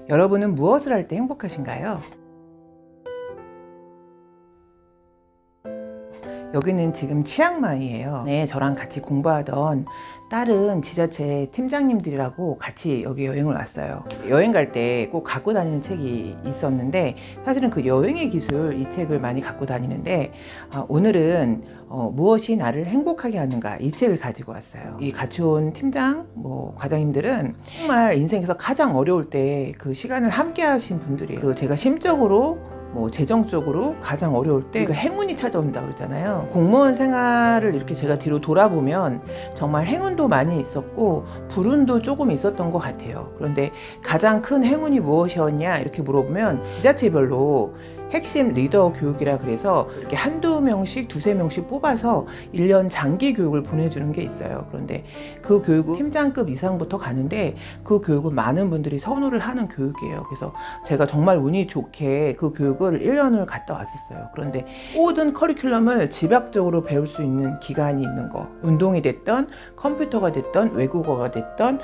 여러분은 무엇을 할 때 행복하신가요? 여기는 지금 치앙마이예요. 네, 저랑 같이 공부하던 다른 지자체 팀장님들이라고 같이 여기 여행을 왔어요. 여행 갈 때 꼭 갖고 다니는 책이 있었는데 사실은 그 여행의 기술 이 책을 많이 갖고 다니는데 오늘은 무엇이 나를 행복하게 하는가 이 책을 가지고 왔어요. 이 같이 온 팀장, 과장님들은 정말 인생에서 가장 어려울 때 그 시간을 함께 하신 분들이에요. 제가 심적으로 재정적으로 가장 어려울 때 행운이 찾아온다 그러잖아요. 공무원 생활을 이렇게 제가 뒤로 돌아보면 정말 행운도 많이 있었고 불운도 조금 있었던 것 같아요. 그런데 가장 큰 행운이 무엇이었냐 이렇게 물어보면 지자체별로 핵심 리더 교육이라 그래서 이렇게 한두 명씩 두세 명씩 뽑아서 1년 장기 교육을 보내주는 게 있어요. 그런데 그 교육은 팀장급 이상부터 가는데 그 교육은 많은 분들이 선호를 하는 교육이에요. 그래서 제가 정말 운이 좋게 그 교육을 1년을 갔다 왔었어요. 그런데 모든 커리큘럼을 집약적으로 배울 수 있는 기간이 있는 거, 운동이 됐던 컴퓨터가 됐던 외국어가 됐던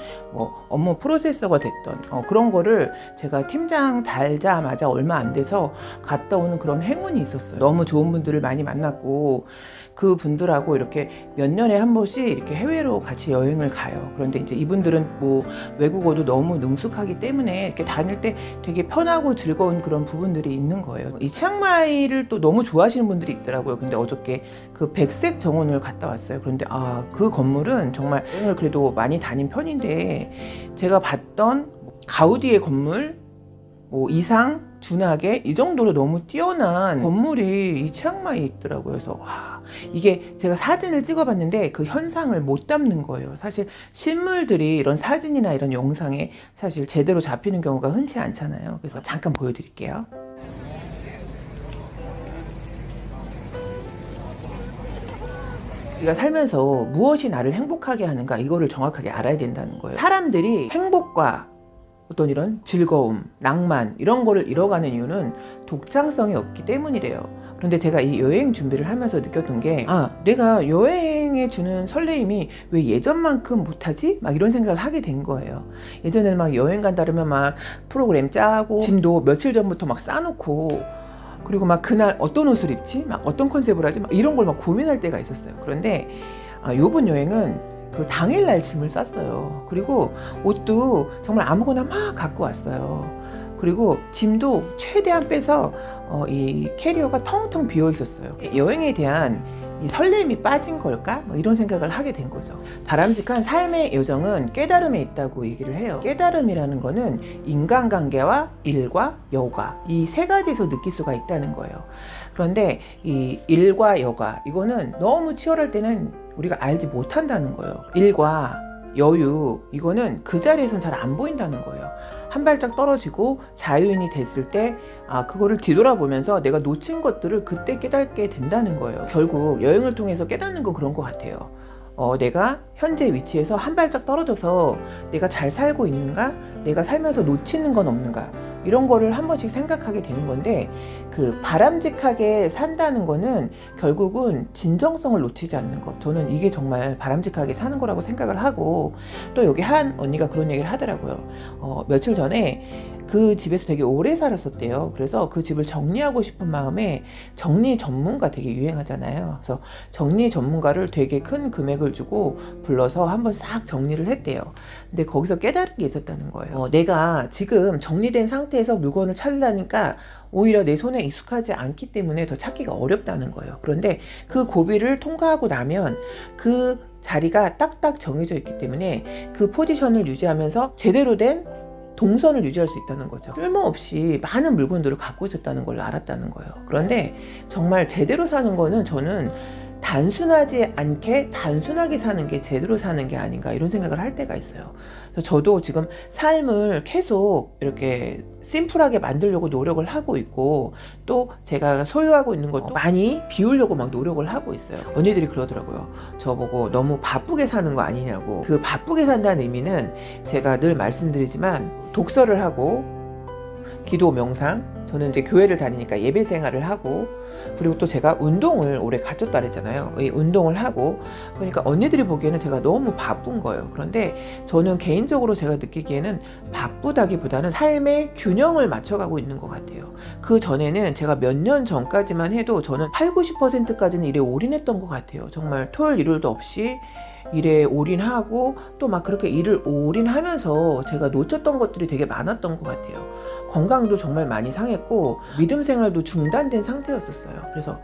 업무 프로세서가 됐던 그런 거를 제가 팀장 달자마자 얼마 안 돼서 갔다 오는 그런 행운이 있었어요. 너무 좋은 분들을 많이 만났고 그 분들하고 이렇게 몇 년에 한 번씩 이렇게 해외로 같이 여행을 가요. 그런데 이제 이분들은 외국어도 너무 능숙하기 때문에 이렇게 다닐 때 되게 편하고 즐거운 그런 부분들이 있는 거예요. 이 치앙마이를 또 너무 좋아하시는 분들이 있더라고요. 근데 어저께 그 백색 정원을 갔다 왔어요. 그런데 그 건물은 정말 여행을 그래도 많이 다닌 편인데 제가 봤던 가우디의 건물 이상 준하게 이 정도로 너무 뛰어난 건물이 이 치앙마이에 있더라고요. 그래서 이게 제가 사진을 찍어봤는데 그 현상을 못 담는 거예요. 사실 실물들이 이런 사진이나 이런 영상에 사실 제대로 잡히는 경우가 흔치 않잖아요. 그래서 잠깐 보여드릴게요. 우리가 살면서 무엇이 나를 행복하게 하는가 이거를 정확하게 알아야 된다는 거예요. 사람들이 행복과 어떤 이런 즐거움, 낭만 이런 거를 잃어가는 이유는 독창성이 없기 때문이래요. 그런데 제가 이 여행 준비를 하면서 느꼈던 게 내가 여행에 주는 설레임이 왜 예전만큼 못하지? 막 이런 생각을 하게 된 거예요. 예전에는 막 여행 간다 그러면 막 프로그램 짜고 짐도 며칠 전부터 막 싸놓고 그리고 막 그날 어떤 옷을 입지? 막 어떤 컨셉을 하지? 막 이런 걸 막 고민할 때가 있었어요. 그런데 요번 여행은 그 당일날 짐을 쌌어요. 그리고 옷도 정말 아무거나 막 갖고 왔어요. 그리고 짐도 최대한 빼서 이 캐리어가 텅텅 비어 있었어요. 여행에 대한 이 설렘이 빠진 걸까? 이런 생각을 하게 된 거죠. 바람직한 삶의 요정은 깨달음에 있다고 얘기를 해요. 깨달음이라는 거는 인간관계와 일과 여가 이 세 가지에서 느낄 수가 있다는 거예요. 그런데 이 일과 여가 이거는 너무 치열할 때는 우리가 알지 못한다는 거예요. 일과 여유 이거는 그 자리에선 잘 안 보인다는 거예요. 한 발짝 떨어지고 자유인이 됐을 때 그거를 뒤돌아보면서 내가 놓친 것들을 그때 깨닫게 된다는 거예요. 결국 여행을 통해서 깨닫는 건 그런 것 같아요. 내가 현재 위치에서 한 발짝 떨어져서 내가 잘 살고 있는가? 내가 살면서 놓치는 건 없는가? 이런 거를 한 번씩 생각하게 되는 건데 그 바람직하게 산다는 거는 결국은 진정성을 놓치지 않는 것. 저는 이게 정말 바람직하게 사는 거라고 생각을 하고 또 여기 한 언니가 그런 얘기를 하더라고요. 며칠 전에 그 집에서 되게 오래 살았었대요. 그래서 그 집을 정리하고 싶은 마음에 정리 전문가 되게 유행하잖아요. 그래서 정리 전문가를 되게 큰 금액을 주고 불러서 한번 싹 정리를 했대요. 근데 거기서 깨달은 게 있었다는 거예요. 내가 지금 정리된 상태에서 물건을 찾으려니까 오히려 내 손에 익숙하지 않기 때문에 더 찾기가 어렵다는 거예요. 그런데 그 고비를 통과하고 나면 그 자리가 딱딱 정해져 있기 때문에 그 포지션을 유지하면서 제대로 된 동선을 유지할 수 있다는 거죠. 쓸모없이 많은 물건들을 갖고 있었다는 걸 알았다는 거예요. 그런데 정말 제대로 사는 거는 저는 단순하지 않게 단순하게 사는 게 제대로 사는 게 아닌가 이런 생각을 할 때가 있어요. 그래서 저도 지금 삶을 계속 이렇게 심플하게 만들려고 노력을 하고 있고 또 제가 소유하고 있는 것도 많이 비우려고 막 노력을 하고 있어요. 언니들이 그러더라고요. 저보고 너무 바쁘게 사는 거 아니냐고. 그 바쁘게 산다는 의미는 제가 늘 말씀드리지만 독서를 하고 기도 명상, 저는 이제 교회를 다니니까 예배 생활을 하고, 그리고 또 제가 운동을 오래 가졌다 그랬잖아요. 이 운동을 하고, 그러니까 언니들이 보기에는 제가 너무 바쁜 거예요. 그런데 저는 개인적으로 제가 느끼기에는 바쁘다기보다는 삶의 균형을 맞춰가고 있는 것 같아요. 그 전에는 제가 몇 년 전까지만 해도 저는 8, 90%까지는 일에 올인했던 것 같아요. 정말 토요일, 일요일도 없이 일에 올인하고 또 막 그렇게 일을 올인하면서 제가 놓쳤던 것들이 되게 많았던 것 같아요. 건강도 정말 많이 상했고 믿음 생활도 중단된 상태였었어요. 그래서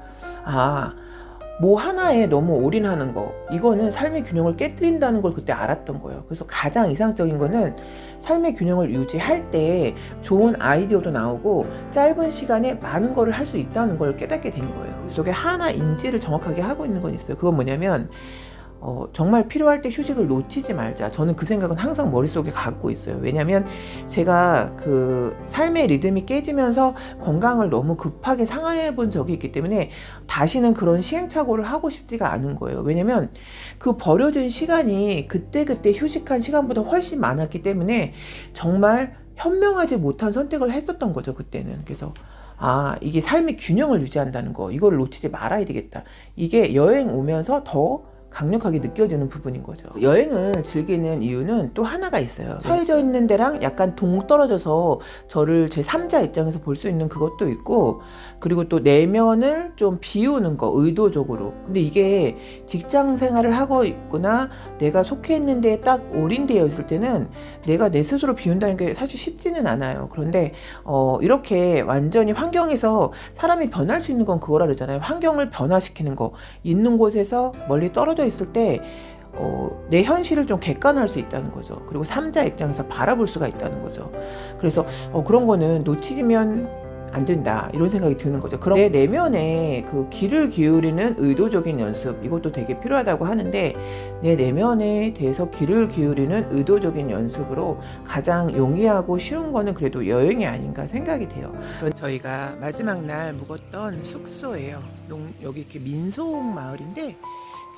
뭐 하나에 너무 올인하는 거, 이거는 삶의 균형을 깨뜨린다는 걸 그때 알았던 거예요. 그래서 가장 이상적인 거는 삶의 균형을 유지할 때 좋은 아이디어도 나오고 짧은 시간에 많은 거를 할 수 있다는 걸 깨닫게 된 거예요. 그 속에 하나 인지를 정확하게 하고 있는 건 있어요. 그건 뭐냐면 정말 필요할 때 휴식을 놓치지 말자. 저는 그 생각은 항상 머릿속에 갖고 있어요. 왜냐면 제가 그 삶의 리듬이 깨지면서 건강을 너무 급하게 상하해 본 적이 있기 때문에 다시는 그런 시행착오를 하고 싶지가 않은 거예요. 왜냐면 그 버려진 시간이 그때그때 휴식한 시간보다 훨씬 많았기 때문에 정말 현명하지 못한 선택을 했었던 거죠, 그때는. 그래서 이게 삶의 균형을 유지한다는 거, 이걸 놓치지 말아야 되겠다. 이게 여행 오면서 더 강력하게 느껴지는 부분인 거죠. 여행을 즐기는 이유는 또 하나가 있어요. 서해져 있는 데랑 약간 동떨어져서 저를 제 3자 입장에서 볼 수 있는 그것도 있고, 그리고 또 내면을 좀 비우는 거, 의도적으로. 근데 이게 직장 생활을 하고 있거나 내가 속해 있는 데에 딱 올인되어 있을 때는 내가 내 스스로 비운다는 게 사실 쉽지는 않아요. 그런데 이렇게 완전히 환경에서 사람이 변할 수 있는 건 그거라 그러잖아요. 환경을 변화시키는 거. 있는 곳에서 멀리 떨어져 있을 때 내 현실을 좀 객관할 수 있다는 거죠. 그리고 3자 입장에서 바라볼 수가 있다는 거죠. 그래서 그런 거는 놓치면 안 된다, 이런 생각이 드는 거죠. 그럼 내 내면에 그 귀를 기울이는 의도적인 연습, 이것도 되게 필요하다고 하는데, 내 내면에 대해서 귀를 기울이는 의도적인 연습으로 가장 용이하고 쉬운 거는 그래도 여행이 아닌가 생각이 돼요. 저희가 마지막 날 묵었던 숙소예요. 여기 이렇게 민속 마을인데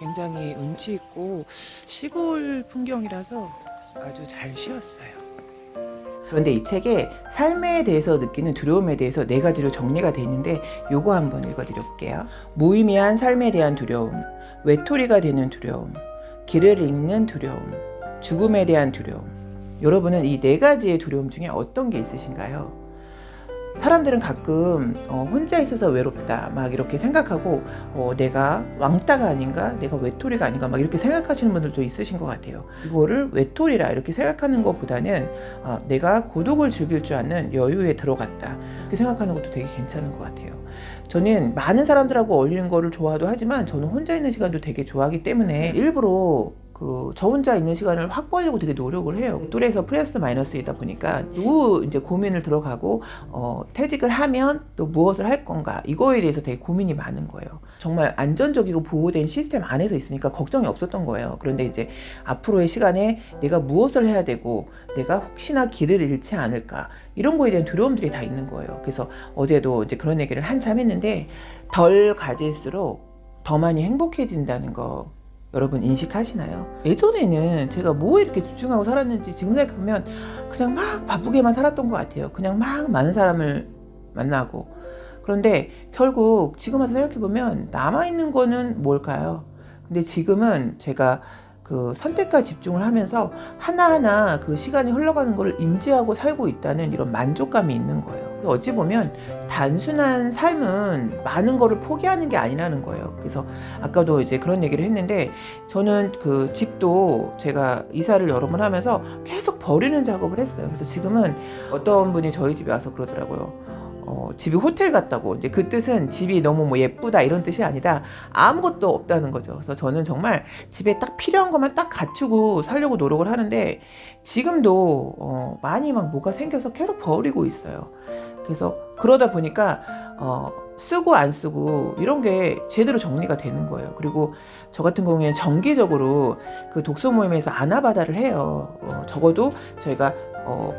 굉장히 운치 있고 시골 풍경이라서 아주 잘 쉬었어요. 그런데 이 책에 삶에 대해서 느끼는 두려움에 대해서 4가지로 정리가 되어 있는데, 요거 한번 읽어드려 볼게요. 무의미한 삶에 대한 두려움, 외톨이가 되는 두려움, 길을 잃는 두려움, 죽음에 대한 두려움. 여러분은 이 4가지의 두려움 중에 어떤 게 있으신가요? 사람들은 가끔 혼자 있어서 외롭다 막 이렇게 생각하고 내가 왕따가 아닌가, 내가 외톨이가 아닌가 막 이렇게 생각하시는 분들도 있으신 것 같아요. 이거를 외톨이라 이렇게 생각하는 것보다는 내가 고독을 즐길 줄 아는 여유에 들어갔다, 이렇게 생각하는 것도 되게 괜찮은 것 같아요. 저는 많은 사람들하고 어울리는 거를 좋아도 하지만 저는 혼자 있는 시간도 되게 좋아하기 때문에 일부러 저 혼자 있는 시간을 확보하려고 되게 노력을 해요. 또래에서 플러스 마이너스이다 보니까 누구 이제 고민을 들어가고 퇴직을 하면 또 무엇을 할 건가, 이거에 대해서 되게 고민이 많은 거예요. 정말 안전적이고 보호된 시스템 안에서 있으니까 걱정이 없었던 거예요. 그런데 이제 앞으로의 시간에 내가 무엇을 해야 되고 내가 혹시나 길을 잃지 않을까, 이런 거에 대한 두려움들이 다 있는 거예요. 그래서 어제도 이제 그런 얘기를 한참 했는데, 덜 가질수록 더 많이 행복해진다는 거 여러분 인식하시나요? 예전에는 제가 뭐에 이렇게 집중하고 살았는지 지금 생각해보면 그냥 막 바쁘게만 살았던 것 같아요. 그냥 막 많은 사람을 만나고. 그런데 결국 지금 와서 생각해보면 남아있는 거는 뭘까요? 근데 지금은 제가 그 선택과 집중을 하면서 하나하나 그 시간이 흘러가는 걸 인지하고 살고 있다는 이런 만족감이 있는 거예요. 어찌 보면 단순한 삶은 많은 거를 포기하는 게 아니라는 거예요. 그래서 아까도 이제 그런 얘기를 했는데, 저는 그 집도 제가 이사를 여러 번 하면서 계속 버리는 작업을 했어요. 그래서 지금은 어떤 분이 저희 집에 와서 그러더라고요. 집이 호텔 같다고. 이제 그 뜻은 집이 너무 뭐 예쁘다 이런 뜻이 아니라 아무것도 없다는 거죠. 그래서 저는 정말 집에 딱 필요한 것만 딱 갖추고 살려고 노력을 하는데, 지금도 많이 막 뭐가 생겨서 계속 버리고 있어요. 그래서 그러다 보니까 쓰고 안 쓰고 이런 게 제대로 정리가 되는 거예요. 그리고 저 같은 경우에는 정기적으로 그 독서 모임에서 아나바다를 해요. 적어도 저희가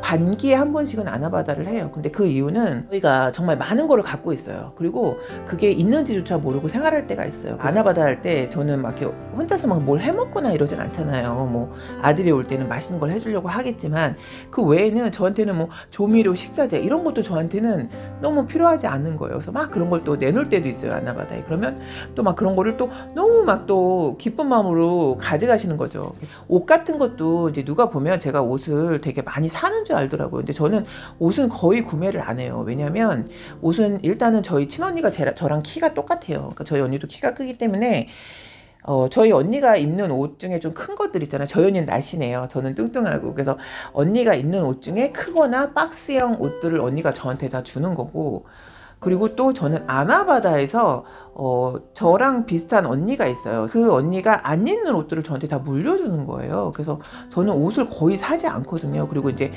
반기에 한 번씩은 아나바다를 해요. 근데 그 이유는 저희가 정말 많은 거를 갖고 있어요. 그리고 그게 있는지조차 모르고 생활할 때가 있어요. 아나바다 할 때 저는 막 이렇게 혼자서 막 뭘 해먹거나 이러진 않잖아요. 뭐 아들이 올 때는 맛있는 걸 해주려고 하겠지만 그 외에는 저한테는 뭐 조미료, 식자재 이런 것도 저한테는 너무 필요하지 않은 거예요. 그래서 막 그런 걸 또 내놓을 때도 있어요. 아나바다에. 그러면 또 막 그런 거를 또 너무 막 또 기쁜 마음으로 가져가시는 거죠. 옷 같은 것도 이제 누가 보면 제가 옷을 되게 많이 사는 줄 알더라고요. 근데 저는 옷은 거의 구매를 안 해요. 왜냐면 옷은 일단은 저희 친언니가 저랑 키가 똑같아요. 그러니까 저희 언니도 키가 크기 때문에 저희 언니가 입는 옷 중에 좀 큰 것들 있잖아요. 저희 언니는 날씬해요. 저는 뚱뚱하고. 그래서 언니가 입는 옷 중에 크거나 박스형 옷들을 언니가 저한테 다 주는 거고, 그리고 또 저는 아나바다에서 저랑 비슷한 언니가 있어요. 그 언니가 안 입는 옷들을 저한테 다 물려주는 거예요. 그래서 저는 옷을 거의 사지 않거든요. 그리고 이제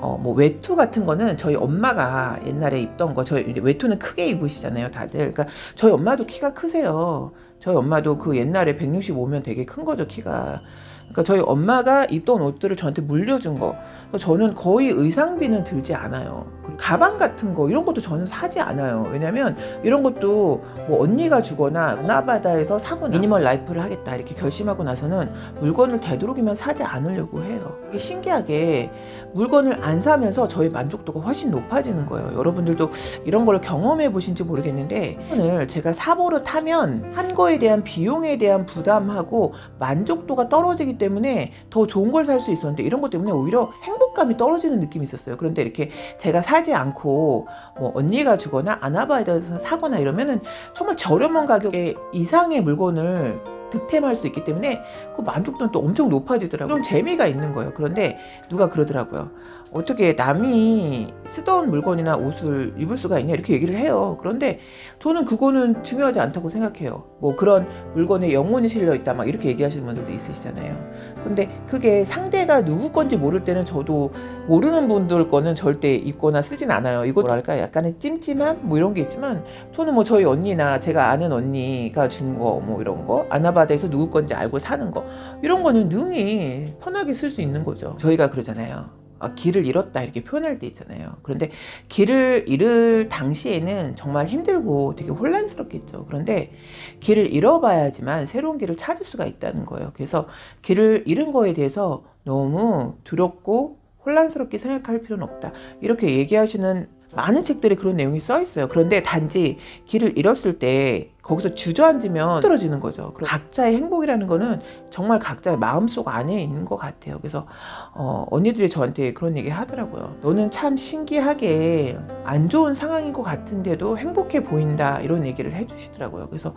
뭐 외투 같은 거는 저희 엄마가 옛날에 입던 거, 저희 외투는 크게 입으시잖아요, 다들. 그러니까 저희 엄마도 키가 크세요. 저희 엄마도 그 옛날에 165면 되게 큰 거죠, 키가. 그러니까 저희 엄마가 입던 옷들을 저한테 물려준 거, 저는 거의 의상비는 들지 않아요. 가방 같은 거 이런 것도 저는 사지 않아요. 왜냐면 이런 것도 뭐 언니가 주거나 아나바다에서 사거나 미니멀 라이프를 하겠다 이렇게 결심하고 나서는 물건을 되도록이면 사지 않으려고 해요. 이게 신기하게 물건을 안 사면서 저의 만족도가 훨씬 높아지는 거예요. 여러분들도 이런 걸 경험해 보신지 모르겠는데, 오늘 제가 사버릇 하면 한 거에 대한 비용에 대한 부담하고 만족도가 떨어지기 때문에 더 좋은 걸 살 수 있었는데, 이런 것 때문에 오히려 행복감이 떨어지는 느낌이 있었어요. 그런데 이렇게 제가 사지 않고 뭐 언니가 주거나 아나바다에서 사거나 이러면은 정말 저렴한 가격에 이상의 물건을 득템할 수 있기 때문에 그 만족도는 또 엄청 높아지더라고요. 그럼 재미가 있는 거예요. 그런데 누가 그러더라고요. 어떻게 남이 쓰던 물건이나 옷을 입을 수가 있냐 이렇게 얘기를 해요. 그런데 저는 그거는 중요하지 않다고 생각해요. 뭐 그런 물건에 영혼이 실려 있다 막 이렇게 얘기하시는 분들도 있으시잖아요. 근데 그게 상대가 누구 건지 모를 때는 저도 모르는 분들 거는 절대 입거나 쓰진 않아요. 이거 뭐랄까 약간의 찜찜함 뭐 이런 게 있지만, 저는 뭐 저희 언니나 제가 아는 언니가 준 거 뭐 이런 거 아나바다에서 누구 건지 알고 사는 거 이런 거는 능히 편하게 쓸 수 있는 거죠. 저희가 그러잖아요. 길을 잃었다 이렇게 표현할 때 있잖아요. 그런데 길을 잃을 당시에는 정말 힘들고 되게 혼란스럽겠죠. 그런데 길을 잃어봐야지만 새로운 길을 찾을 수가 있다는 거예요. 그래서 길을 잃은 거에 대해서 너무 두렵고 혼란스럽게 생각할 필요는 없다, 이렇게 얘기하시는 많은 책들에 그런 내용이 써 있어요. 그런데 단지 길을 잃었을 때 거기서 주저앉으면 떨어지는 거죠. 각자의 행복이라는 거는 정말 각자의 마음속 안에 있는 것 같아요. 그래서 언니들이 저한테 그런 얘기 하더라고요. 너는 참 신기하게 안 좋은 상황인 것 같은데도 행복해 보인다, 이런 얘기를 해주시더라고요. 그래서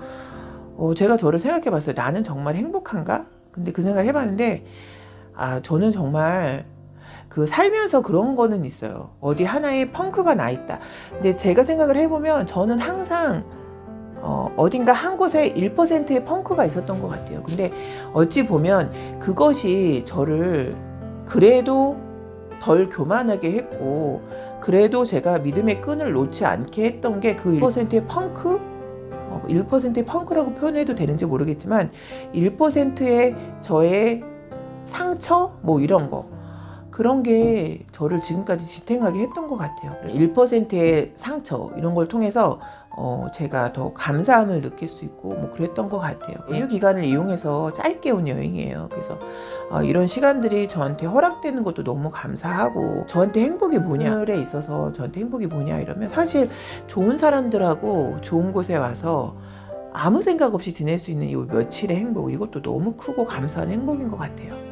제가 저를 생각해 봤어요. 나는 정말 행복한가? 근데 그 생각을 해봤는데 저는 정말 그 살면서 그런 거는 있어요. 어디 하나에 펑크가 나 있다. 근데 제가 생각을 해보면 저는 항상 어딘가 한 곳에 1%의 펑크가 있었던 것 같아요. 근데 어찌 보면 그것이 저를 그래도 덜 교만하게 했고, 그래도 제가 믿음의 끈을 놓지 않게 했던 게 그 1%의 펑크? 1%의 펑크라고 표현해도 되는지 모르겠지만 1%의 저의 상처? 뭐 이런 거, 그런 게 저를 지금까지 지탱하게 했던 것 같아요. 1%의 상처 이런 걸 통해서 제가 더 감사함을 느낄 수 있고 뭐 그랬던 것 같아요. 2주 기간을 이용해서 짧게 온 여행이에요. 그래서 이런 시간들이 저한테 허락되는 것도 너무 감사하고, 저한테 행복이 뭐냐에 있어서 저한테 행복이 뭐냐 이러면 사실 좋은 사람들하고 좋은 곳에 와서 아무 생각 없이 지낼 수 있는 이 며칠의 행복, 이것도 너무 크고 감사한 행복인 것 같아요.